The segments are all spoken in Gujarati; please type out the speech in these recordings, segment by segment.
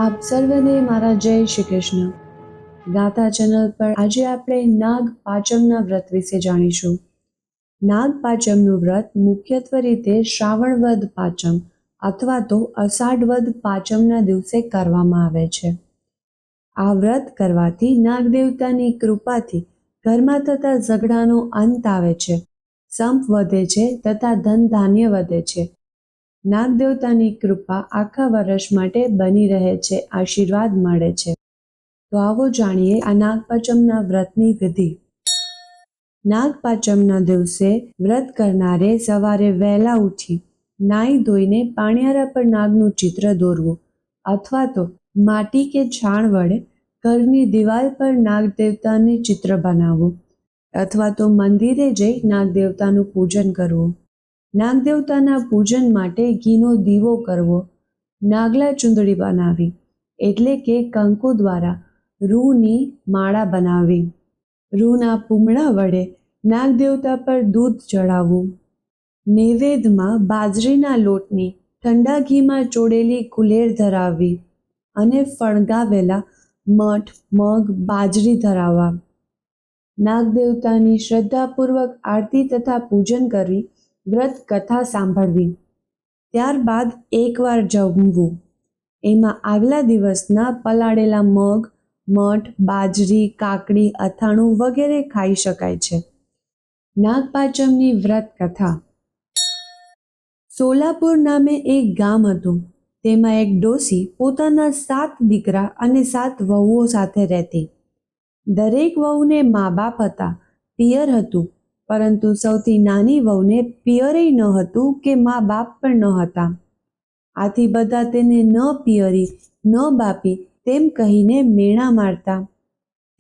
આપ સર્વને મારા જય શ્રી કૃષ્ણ. ગાથા ચેનલ પર આજે આપણે નાગ પાંચમના વ્રત વિશે જાણીશું. નાગ પાંચમનું વ્રત મુખ્યત્વે રીતે શ્રાવણ વદ પાંચમ અથવા તો અષાઢ વદ પાંચમના દિવસે કરવામાં આવે છે. આ વ્રત કરવાથી નાગ દેવતાની કૃપાથી ઘરમાં થતા ઝઘડાનો અંત આવે છે, સંપ વધે છે તથા ધન ધાન્ય વધે છે. નાગ દેવતાની કૃપા આખા વર્ષ માટે બની રહે છે, આશીર્વાદ મળે છે. તો આવો જાણીએ આ નાગપાંચમના વ્રતની વિધિ. નાગપાંચમના દિવસે વ્રત કરનારે સવારે વહેલા ઉઠી નાહી ધોઈને પાણિયારા પર નાગનું ચિત્ર દોરવું અથવા તો માટી કે છાણ વડે ઘરની દિવાલ પર નાગ દેવતાનું ચિત્ર બનાવવું અથવા તો મંદિરે જઈ નાગ દેવતાનું પૂજન કરવું. નાગદેવતાના પૂજન માટે ઘીનો દીવો કરવો. નાગલા ચૂંદડી બનાવી એટલે કે કંકુ દ્વારા રૂની માળા બનાવવી. રૂના પૂમડા વડે નાગદેવતા પર દૂધ ચડાવવું. નૈવેદ્યમાં બાજરીના લોટની ઠંડા ઘીમાં ચોળેલી કુલેર ધરાવવી અને ફણગાવેલા મઠ, મગ, બાજરી ધરાવવા. નાગદેવતાની શ્રદ્ધાપૂર્વક આરતી તથા પૂજન કરવી. વ્રત કથા સાંભળવી. ત્યારબાદ એકવાર જમવું. એમાં આગલા દિવસના પલાળેલા મગ, મઠ, બાજરી, કાકડી, અથાણું વગેરે ખાઈ શકાય છે. નાગપાંચમની વ્રત કથા. સોલાપુર નામે એક ગામ હતું. તેમાં એક ડોસી પોતાના 7 દીકરા અને 7 વહુઓ સાથે રહેતી. દરેક વહુને મા બાપ હતા, પિયર હતું, પરંતુ સૌથી નાની વહુને પિયરેય ન હતું કે મા બાપ પણ ન હતા. આથી બધા તેને ન પિયરી ન બાપી તેમ કહીને મેણા મારતા.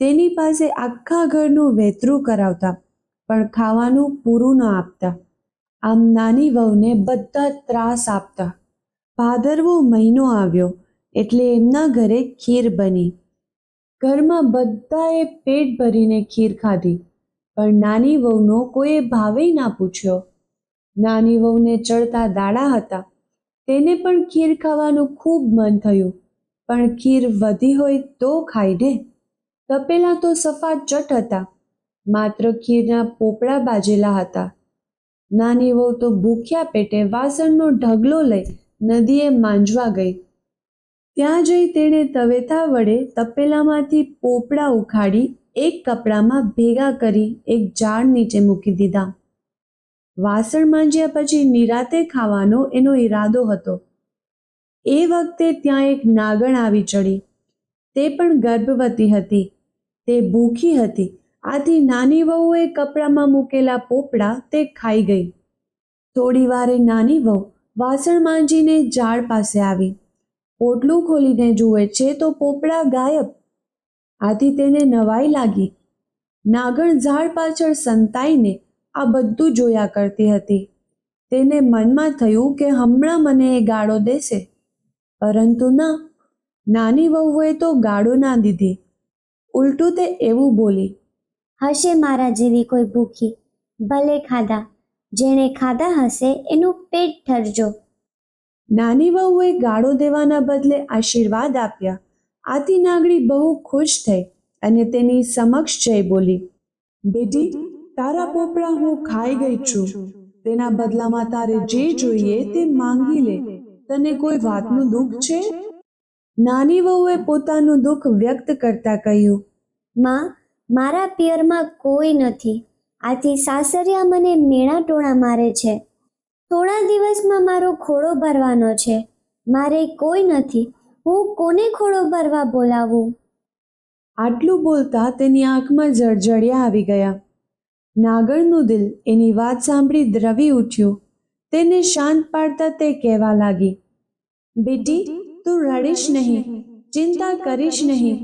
તેની પાસે આખા ઘરનું વેતરું કરાવતા, પણ ખાવાનું પૂરું ન આપતા. આમ નાની વહુને બધા ત્રાસ આપતા. ભાદરવો મહિનો આવ્યો એટલે એમના ઘરે ખીર બની. ઘરમાં બધાએ પેટ ભરીને ખીર ખાધી, પણ નાની વહુનો કોઈએ ભાવેય ના પૂછ્યો. નાની વહુને ચડતા દાડા હતા. તેને પણ ખીર ખાવાનું ખૂબ મન થયું, પણ ખીર વધી હોય તો ખાય ને. તપેલા તો સફા ચટ હતા, માત્ર ખીરના પોપડા બાજેલા હતા. નાની વહુ તો ભૂખ્યા પેટે વાસણનો ઢગલો લઈ નદીએ માંજવા ગઈ. ત્યાં જઈ તેણે તવેથા વડે તપેલામાંથી પોપડા ઉખાડી એક કપડામાં ભેગા કરી એક ઝાડ નીચે મૂકી દીધા. વાસણ માંજ્યા પછી નિરાતે ખાવાનો એનો ઈરાદો હતો. એ વખતે ત્યાં એક નાગણ આવી ચડી. તે પણ ગર્ભવતી હતી. તે ભૂખી હતી. આથી નાની વહુએ કપડામાં મૂકેલા પોપડા તે ખાઈ ગઈ. થોડી વારે નાની વહુ વાસણ માંજીને ઝાડ પાસે આવી. પોટલું ખોલીને જુએ છે તો પોપડા ગાયબ. આથી તેને નવાઈ લાગી. નાગણ ઝાડ પાછળ સંતાઈને આ બધું જોયા કરતી હતી. તેને મનમાં થયું કે હમણાં મને એ ગાળો દેશે, પરંતુ ના, નાની વહુએ તો ગાળો ના દીધી. ઉલટું તે એવું બોલી, હશે મારા જેવી કોઈ ભૂખી, ભલે ખાધા, જેણે ખાધા હશે એનું પેટ ઠરજો. નાની વહુએ ગાળો દેવાના બદલે આશીર્વાદ આપ્યા. આથી નાગણી બહુ ખુશ થઈ અને તેની સમક્ષ જઈ બોલી, બેટી, તારા પોપડા હું ખાઈ ગઈ છું. તેના બદલામાં તારે જે જોઈએ તે માંગી લે. તને કોઈ વાતનું દુઃખ છે? નાની વહુએ પોતાનું દુઃખ વ્યક્ત કરતા કહ્યું, માં, મારા પિયરમાં કોઈ નથી. આથી સાસરિયા મને મેણા ટોણા મારે છે. થોડા દિવસમાં મારો ખોળો ભરવાનો છે. મારે કોઈ નથી. હું કોને ખોળો ભરવા બોલાવું? આટલું બોલતા તેની આંખમાં જળજળિયા આવી ગયા. નાગણનું દિલ એની વાત સાંભળી દ્રવી ઉઠ્યું. તેને શાંત પાડતા તે કહેવા લાગી, બેટી, તું રડીશ નહીં, ચિંતા કરીશ નહીં.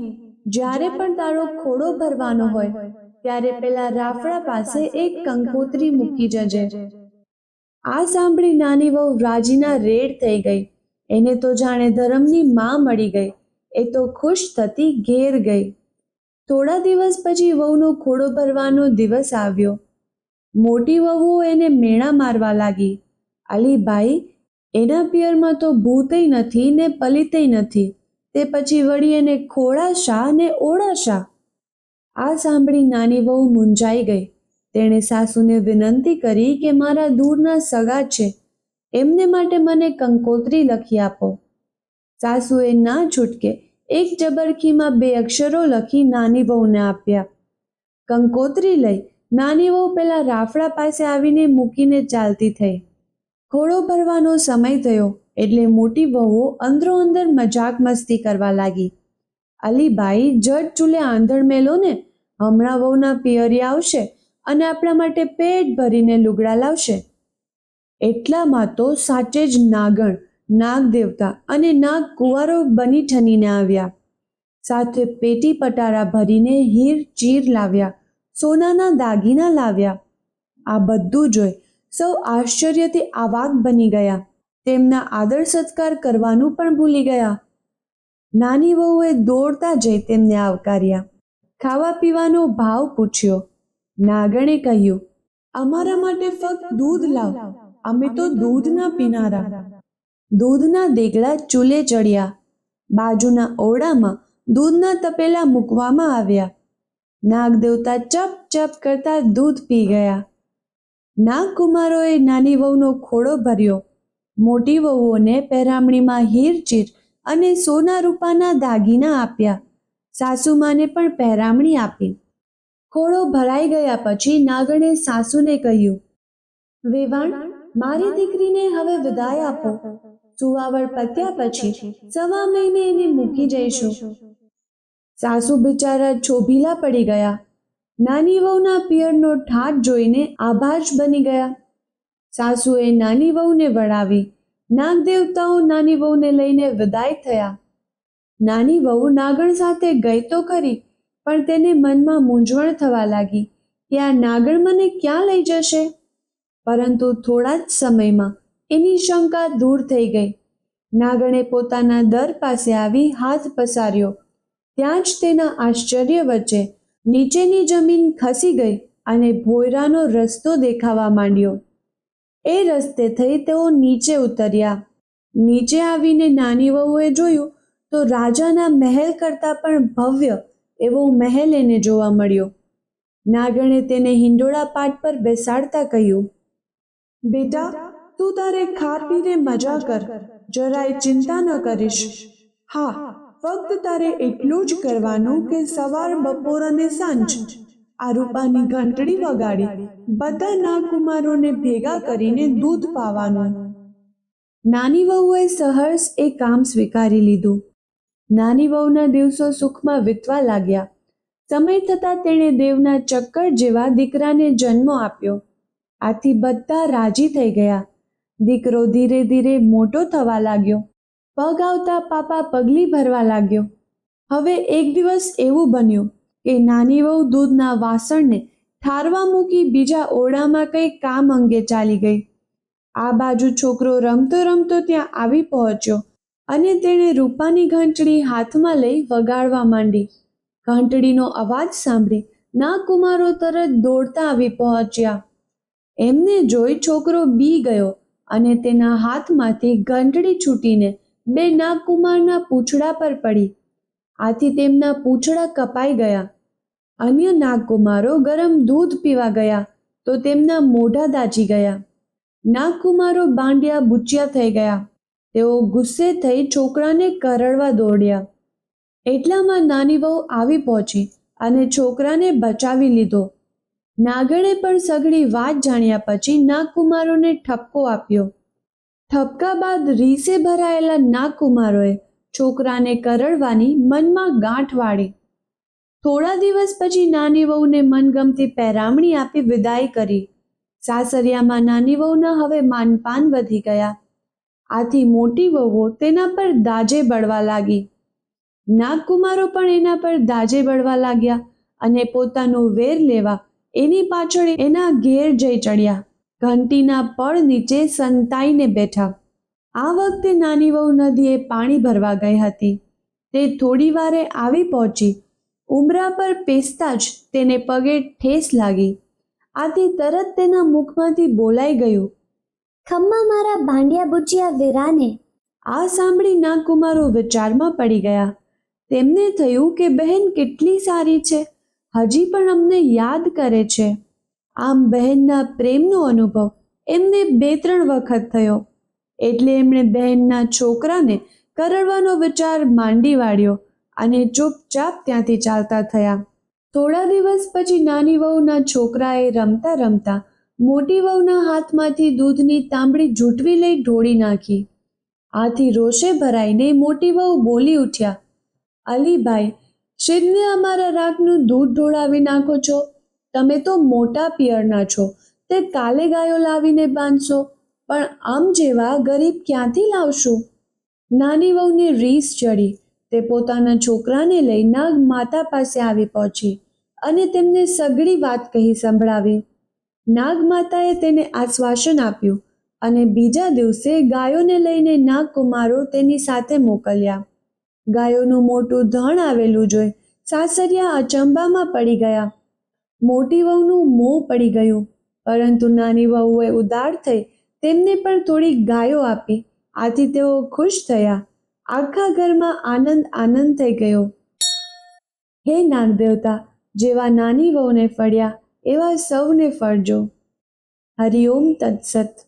જ્યારે પણ તારો ખોળો ભરવાનો હોય ત્યારે પેલા રાફડા પાસે એક કંકોત્રી મૂકી જજે. આ સાંભળી નાની વહુ રાજીના રેડ થઈ ગઈ. એને તો જાણે ધર્મની માં મળી ગઈ. એ તો ખુશ થતી ઘેર ગઈ. થોડા દિવસ પછી વહુનો ખોળો ભરવાનો દિવસ આવ્યો. મોટી વહુઓ એને મેણા મારવા લાગી. અલી ભાઈ, એના પિયરમાં તો ભૂતય નથી ને પલિતય નથી. તે પછી વળી એને ખોળાશા અને ઓળાશા. આ સાંભળી નાની વહુ મૂંઝાઈ ગઈ. તેણે સાસુને વિનંતી કરી કે મારા દૂરના સગા છે, એમને માટે મને કંકોત્રી લખી આપો. સાસુએ ના છૂટકે એક જબરખીમાં 2 અક્ષરો લખી નાની વહુને આપ્યા. કંકોત્રી લઈ નાની વહુ પેલા રાફડા પાસે આવીને મૂકીને ચાલતી થઈ. ખોળો ભરવાનો સમય થયો એટલે મોટી વહુ અંદરો અંદર મજાક મસ્તી કરવા લાગી. અલીબાઈ, જટ ચૂલે આંધણ મેલો ને, હમણાં વહુના પિયરી આવશે અને આપણા માટે પેટ ભરીને લુગડા લાવશે. એટલામાં તો સાચે જ નાગણ, નાગ દેવતા અને નાગ કુંવારો બની ઠનીને આવ્યા. સાથે પેટી પટારા ભરીને હીર ચીર લાવ્યા, સોનાના દાગીના લાવ્યા. આ બધું જોઈ સૌ આશ્ચર્યથી આવાક બની ગયા. તેમના આદર સત્કાર કરવાનું પણ ભૂલી ગયા. નાની વહુએ દોડતા જઈ તેમને આવકાર્યા. ખાવા પીવાનો ભાવ પૂછ્યો. નાગણે કહ્યું, અમારા માટે ફક્ત દૂધ લાવ, અમે તો દૂધ ના પીનારા. દૂધના દેગડા ચૂલે ચડ્યા. બાજુના ઓરડામાં દૂધના તપેલા મૂકવામાં આવ્યા. નાગ દેવતા ચપ ચપ કરતા દૂધ પી ગયા. નાગકુમારોએ નાની વહુનો ખોળો ભર્યો. મોટી વહુઓને પહેરામણીમાં હીરચીર અને સોના રૂપાના દાગીના આપ્યા. સાસુમાને પણ પહેરામણી આપી. ખોળો ભરાઈ ગયા પછી નાગણે સાસુને કહ્યું, વેવાણ, મારી દીકરીને હવે વિદાય આપો. સુવાવડ પત્યા પછી 1.25 મહિને એને મૂકી જઈશું. સાસુ બિચારા છોભીલા પડી ગયા. નાની વહુના પિયરનો ઠાઠ જોઈને આભાજ બની ગયા. સાસુએ નાની વહુને વળાવી. નાગ દેવતાઓ નાની વહુને લઈને વિદાય થયા. નાની વહુ નાગણ સાથે ગઈ તો ખરી, પણ તેને મનમાં મૂંઝવણ થવા લાગી કે આ નાગણ મને ક્યાં લઈ જશે. પરંતુ થોડા જ સમયમાં એની શંકા દૂર થઈ ગઈ. નાગણે પોતાના દર પાસે આવી હાથ પસાર્યો. ત્યાં જ તેના આશ્ચર્ય વચ્ચે નીચેની જમીન ખસી ગઈ અને ભોયરાનો રસ્તો દેખાવા માંડ્યો. એ રસ્તે થઈ તેઓ નીચે ઉતર્યા. નીચે આવીને નાની વહુએ જોયું તો રાજાના મહેલ કરતાં પણ ભવ્ય એવો મહેલ એને જોવા મળ્યો. નાગણે તેને હિંડોળા પાટ પર બેસાડતા કહ્યું, બેટા, તું તારે ખા પીને મજા કર, જરાય ચિંતા ન કરીશ. હા, ફક્ત તારે એટલું જ કરવાનું કે સવાર, બપોર અને સાંજ આ રૂપાની ઘંટડી વગાડી બધા નાગકુમારોને ભેગા કરીને દૂધ પાવાનું. નાની વહુએ સહર્ષ એ કામ સ્વીકારી લીધું. નાની વહુના દિવસો સુખમાં વીતવા લાગ્યા. સમય થતાં તેણે દેવના ચક્કર જેવા દીકરાને જન્મ આપ્યો. આથી બધા રાજી થઈ ગયા. દીકરો ધીરે ધીરે મોટો થવા લાગ્યો. પગ આવતા પાપા પગલી ભરવા લાગ્યો. હવે એક દિવસ એવું બન્યું કે નાની વહુ દૂધના વાસણને ઠારવા મૂકી બીજા ઓરડામાં કંઈ કામ અંગે ચાલી ગઈ. આ બાજુ છોકરો રમતો રમતો ત્યાં આવી પહોંચ્યો અને તેણે રૂપાની ઘંટડી હાથમાં લઈ વગાડવા માંડી. ઘંટડીનો અવાજ સાંભળી નાગકુમારો તરત દોડતા આવી પહોંચ્યા. એમને જોઈ છોકરો બી ગયો અને તેના હાથમાંથી ઘંટડી છૂટીને 2 નાગકુમારના પૂંછડા પર પડી. આથી તેમના પૂંછડા કપાઈ ગયા. અન્ય નાગકુમારો ગરમ દૂધ પીવા ગયા તો તેમના મોઢા દાજી ગયા. નાગકુમારો બાંડિયા બુચ્યા થઈ ગયા. તેઓ ગુસ્સે થઈ છોકરાને કરડવા દોડ્યા. એટલામાં નાની વહુ આવી પહોંચી અને છોકરાને બચાવી લીધો. નાગણે પણ સઘળી વાત જાણ્યા પછી નાગકુમારોને ઠપકો આપ્યો. ઠપકા બાદ રીસે ભરાયેલા નાગકુમારોએ છોકરાને કરડવાની મનમાં ગાંઠ વાળી. થોડા દિવસ પછી નાની વહુને મનગમતી પહેરામણી આપી વિદાય કરી. સાસરિયામાં નાની વહુના હવે માનપાન વધી ગયા. આથી મોટી વહુઓ તેના પર દાજે બળવા લાગી. નાગકુમારો પણ એના પર દાજે બળવા લાગ્યા અને પોતાનો વેર લેવા એની પાછળ એના ઘેર જઈ ચડ્યા. ઘંટીના પડ નીચે સંતાઈને બેઠા. આ વખતે નાની વહુ નદીએ પાણી ભરવા ગઈ હતી. તે થોડી વારે આવી પહોંચી. ઉંબરા પર પેસતા જ તેને પગે ઠેસ લાગી. આથી તરત તેના મુખમાંથી બોલાઈ ગયું, ખમ્મા મારા બાંડિયા બુચિયા વીરાને. આ સાંભળી નાગકુમારો વિચારમાં પડી ગયા. તેમને થયું કે બહેન કેટલી સારી છે, હજી પણ અમને યાદ કરે છે. આમ બહેનના પ્રેમનો અનુભવ એમને 2-3 વખત થયો. એટલે એમણે બહેનના છોકરાને કરડવાનો વિચાર માંડી વાળ્યો અને ચૂપચાપ ત્યાંથી ચાલતા થયા. થોડા દિવસ પછી નાની વહુના છોકરાએ રમતા રમતા મોટી વહુના હાથમાંથી દૂધની તાંબડી ઝૂંટવી લઈ ઢોળી નાખી. આથી રોષે ભરાઈને મોટી વહુ બોલી ઉઠ્યા, અલીભાઈ, શિવને અમારા રાખનું દૂધ ઢોળાવી નાખો છો. તમે તો મોટા પિયરના છો, તે કાલે ગાયો લાવીને બાંધશો, પણ આમ જેવા ગરીબ ક્યાંથી લાવશું? નાની વહુને રીસ ચડી. તે પોતાના છોકરાને લઈ નાગ માતા પાસે આવી પહોંચી અને તેમને સઘળી વાત કહી સંભળાવી. નાગ માતાએ તેને આશ્વાસન આપ્યું અને બીજા દિવસે ગાયોને લઈને નાગકુમારો તેની સાથે મોકલ્યા. ગાયોનું મોટું ધણ આવેલું જોઈ સાસરિયા અચંબામાં પડી ગયા. મોટી વહુનું મોં પડી ગયું, પરંતુ નાની વહુએ ઉદાર થઈ તેમને પણ થોડી ગાયો આપી. આથી તેઓ ખુશ થયા. આખા ઘરમાં આનંદ આનંદ થઈ ગયો. હે નાગદેવતા, જેવા નાની વહુને ફળ્યા એવા સૌને ફળજો. હરિઓમ તત્સત.